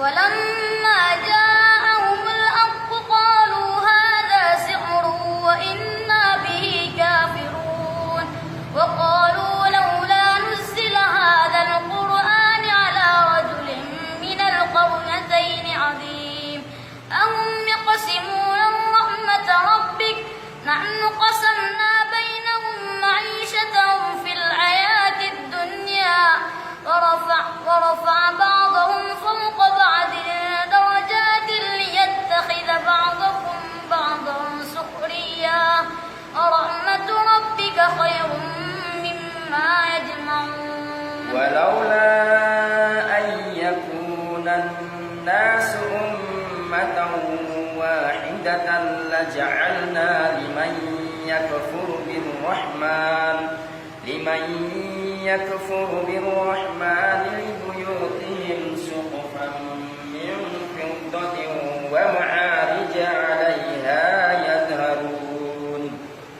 ولما جاءهم الحق قالوا هذا سحر وإنا به كافرون وقالوا لولا نزل هذا القرآن على رجل من القريتين عظيم أهم يقسمون رحمة ربك نحن قسمنا بينهم معيشتهم في الحياة الدنيا ورفع بعضهم فوق بعض درجات ليتخذ بعضكم بعضا سخريا ورحمة ربك خير مما يجمعون ولولا أن يكون الناس أمة واحدة لجعلنا لمن يكفر بالرحمن لبيوتهم سقفا من فضة ومعارج عليها يظهرون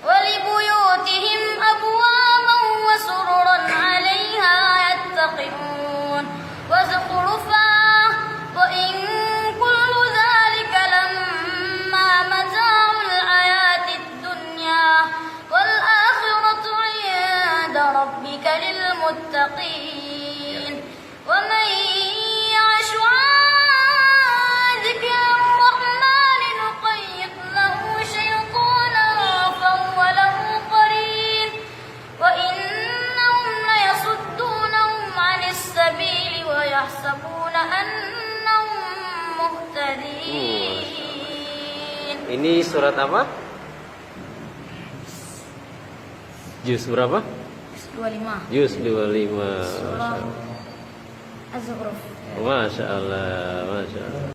ولبيوتهم أبوابا وسررا عليها يتقون وزخرفا وإن كل ذلك لما متاع الحياة الدنيا والآخرة عند ربك للمتقين ومن يعش عن ذكر الرحمن نقيض له شيطانا فهو له قرين وإنهم ليصدونهم عن السبيل ويحسبون أنهم مهتدين. Ini surat apa? Juz berapa? 25. Juz 25. Surah Az-Zukhruf. Masya Allah, Masya Allah.